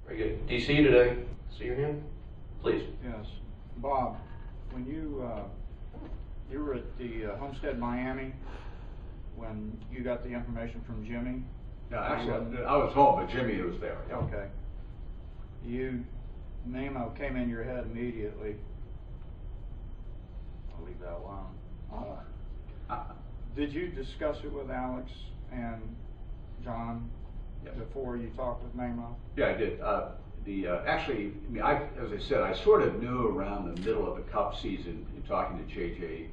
Very good. DC, did I see your hand? Please. Yes. Bob, when you were at the Homestead Miami when you got the information from Jimmy? Yeah, actually, I was home, but Jimmy was there. Yeah. Okay. Memo came in your head immediately. I'll leave that alone. Did you discuss it with Alex and John before you talked with Memo? Yeah, I did. Actually, as I said, I sort of knew around the middle of the Cup season, talking to JJ,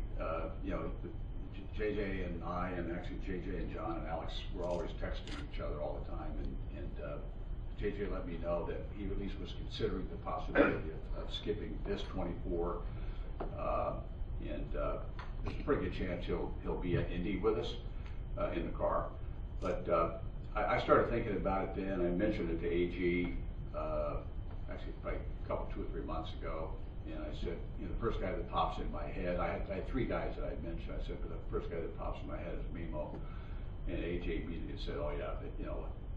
JJ and I, and actually JJ and John and Alex were always texting each other all the time, and JJ let me know that he at least was considering the possibility of skipping this 24, and there's a pretty good chance he'll be at Indy with us in the car. But I started thinking about it then. I mentioned it to AG, actually probably a couple, 2 or 3 months ago, and I said, the first guy that pops in my head, I had 3 guys that I mentioned. I said, but the first guy that pops in my head is Memo, and AJ immediately said, oh yeah,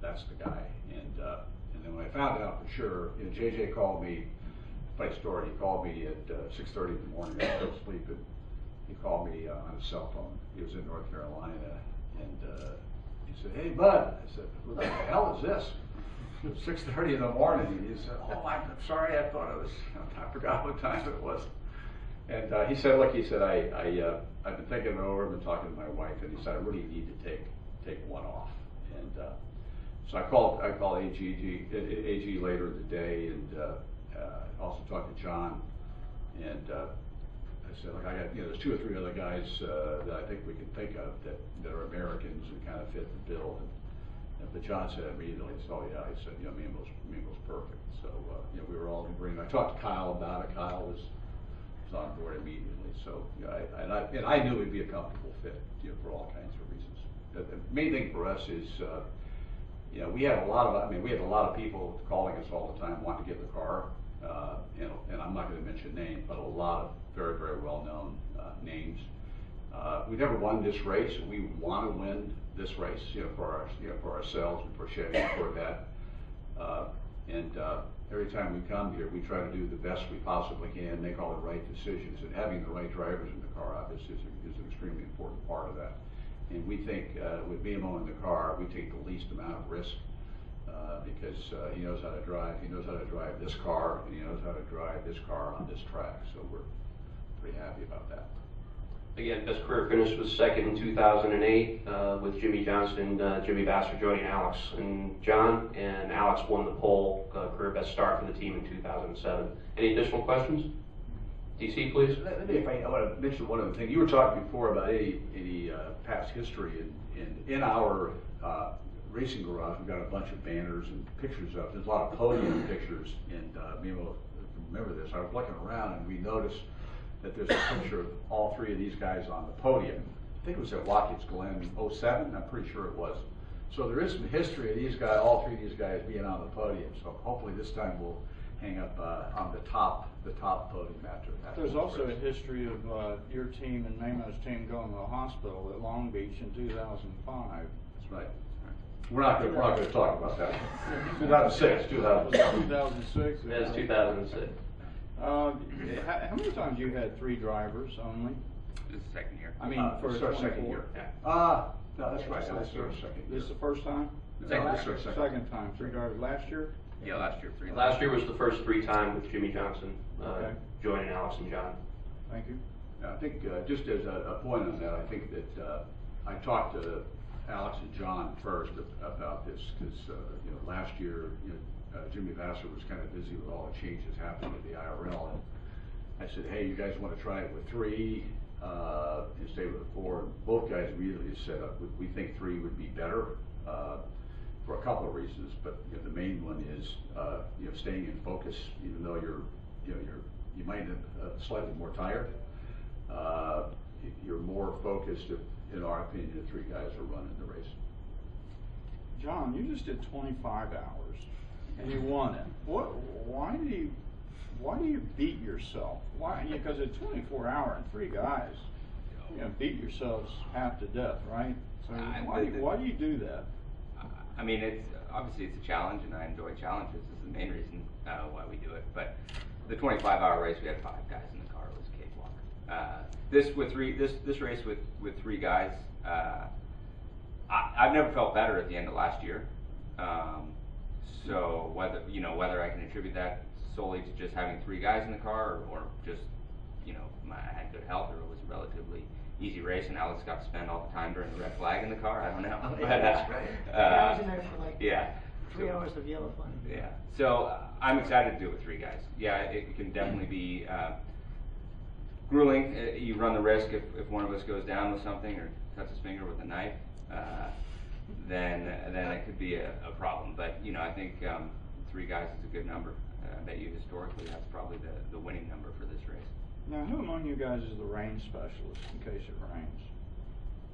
that's the guy. And then when I found out for sure, JJ called me. Funny story. He called me at 6:30 in the morning. I was still sleeping. He called me on his cell phone. He was in North Carolina, and he said, "Hey, bud." I said, "What the hell is this?" It was 6:30 in the morning. And he said, "Oh, I'm sorry. I thought it was. I forgot what time it was." And he said, "Look," he said, I've been thinking it over. I've been talking to my wife, and he said, I really need to take one off." And so I called AG later in the day, and also talked to John, and I said, look, I got, there's 2 or 3 other guys that I think we can think of that are Americans and kind of fit the bill. But John said immediately, oh yeah, he said, Memo's perfect. So we were all in agreement. I talked to Kyle about it. Kyle was on board immediately. So and I knew he'd be a comfortable fit, for all kinds of reasons. The main thing for us is, we had a lot of people calling us all the time wanting to get in the car, and I'm not going to mention names, but a lot of very, very well-known names. We never won this race. We want to win this race, for ourselves and for Chevy and Corvette. And every time we come here, we try to do the best we possibly can, make all the right decisions, and having the right drivers in the car, obviously, is an extremely important part of that. And we think with BMO in the car, we take the least amount of risk because he knows how to drive. He knows how to drive this car, and he knows how to drive this car on this track. So we're pretty happy about that. Again, best career finish was second in 2008 with Jimmy Johnson and Jimmy Vasser joining Alex and John, and Alex won the pole, career best start for the team in 2007. Any additional questions? DC, please. I want to mention one other thing. You were talking before about any past history, in our racing garage, we've got a bunch of banners and pictures of. There's a lot of podium pictures, and Memo, remember this. I was looking around, and we noticed that there's a picture of all 3 of these guys on the podium. I think it was at Watkins Glen '07. I'm pretty sure it was. So there is some history of these guys, all 3 of these guys being on the podium. So hopefully this time we'll hang up on the top podium after that. There's also a history of your team and Memo's team going to the hospital at Long Beach in 2005. That's right. We're not going to talk about that. 2006. 2006. That is 2006. How many times you had 3 drivers only? This is the second year. I mean, for our second year. No, that's right. That's our second year. This is the first time? No, this is our second time. 3 drivers last year? Yeah, last year. 3. Last year was the first 3 time with Jimmy Johnson okay. joining Alex and John. Thank you. I think just as a point on that, I think that I talked to Alex and John first about this because last year Jimmy Vasser was kind of busy with all the changes happening at the IRL, and I said, hey, you guys want to try it with 3 and stay with 4? And both guys immediately said, we think 3 would be better for a couple of reasons, but the main one is staying in focus, even though you might have slightly more tired. You're more focused if, in our opinion, the 3 guys are running the race. John, you just did 25 hours and you won it. Why do you beat yourself? Why? Because at 24 hours and 3 guys, beat yourselves half to death, right? So why do you do that? I mean, obviously it's a challenge, and I enjoy challenges. This is the main reason why we do it. But the 25-hour race, we had 5 guys in the car. It was a cakewalk. This race with 3 guys, I've never felt better at the end of last year. So whether I can attribute that solely to just having 3 guys in the car, or just I had good health, or it was a relatively easy race, and Alex got to spend all the time during the red flag in the car. I don't know. Oh, yeah, that's right. I was in there for like yeah. 3 hours of yellow fun. Yeah. So I'm excited to do it with 3 guys. Yeah, it can definitely be grueling. You run the risk if one of us goes down with something or cuts his finger with a knife, then it could be a problem. But I think 3 guys is a good number. I bet you historically that's probably the winning number for this race. Now, who among you guys is the rain specialist in case it rains?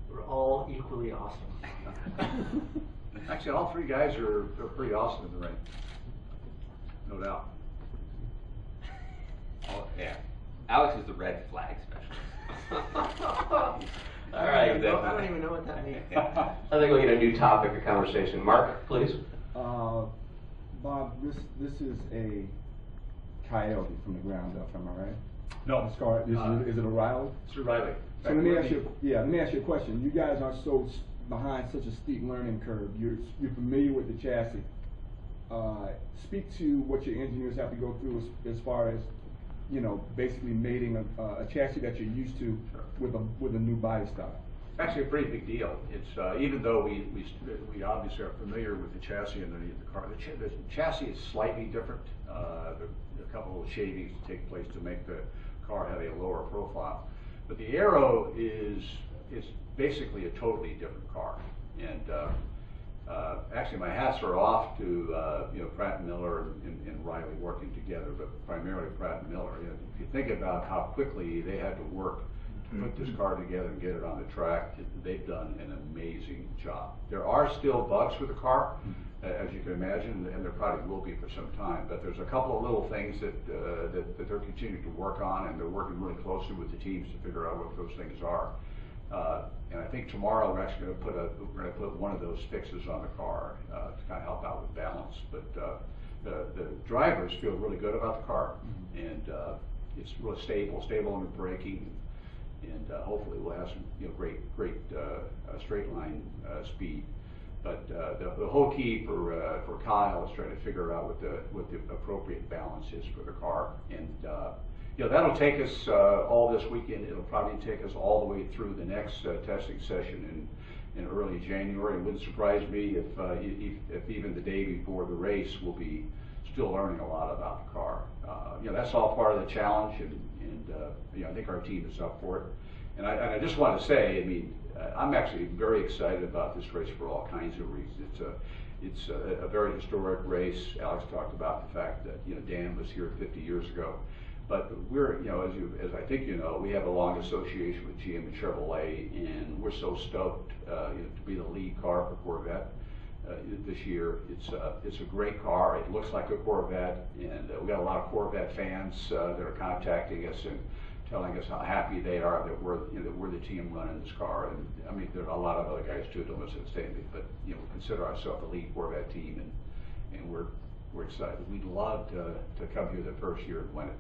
We're all equally awesome. Actually, all 3 guys are pretty awesome in the rain. No doubt. Oh, yeah. Alex is the red flag specialist. All right. I don't even know what that means. I think we'll get a new topic of conversation. Mark, please. Bob, this is a Coyote from the ground up, am I right? No. This car, is it a Riley? It's a Riley. So let me ask you a question. You guys are so behind such a steep learning curve. You're familiar with the chassis. Speak to what your engineers have to go through as far as basically mating a chassis that you're used to with a new body style. Actually a pretty big deal. It's even though we obviously are familiar with the chassis underneath the car, the chassis is slightly different. There are a couple of shavings that take place to make the car have a lower profile, but the aero is basically a totally different car. And actually, my hats are off to Pratt and Miller and Riley working together, but primarily Pratt and Miller. If you think about how quickly they had to work to put this car together and get it on the track, they've done an amazing job. There are still bugs with the car, as you can imagine, and there probably will be for some time. But there's a couple of little things that they're continuing to work on, and they're working really closely with the teams to figure out what those things are. And I think tomorrow we're actually going to put one of those fixes on the car to kind of help out with balance. But the drivers feel really good about the car, and it's really stable under braking, and hopefully we'll have some great straight line speed. But the whole key for Kyle is trying to figure out what the appropriate balance is for the car, and that'll take us all this weekend. It'll probably take us all the way through the next testing session in early January. It wouldn't surprise me if even the day before the race we'll be still learning a lot about the car. That's all part of the challenge, and I think our team is up for it. And I just want to say, I'm actually very excited about this race for all kinds of reasons. It's a very historic race. Alex talked about the fact that Dan was here 50 years ago. But we're, as I think we have a long association with GM and Chevrolet, and we're so stoked to be the lead car for Corvette this year. It's a great car. It looks like a Corvette, and we got a lot of Corvette fans that are contacting us and telling us how happy they are that we're the team running this car. And there are a lot of other guys too. Don't misunderstand me, but we consider ourselves the lead Corvette team, and we're excited. We'd love to come here the first year and win it.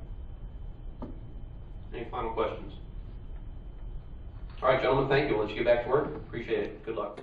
Any final questions? All right, gentlemen, thank you. We'll let you get back to work. Appreciate it. Good luck.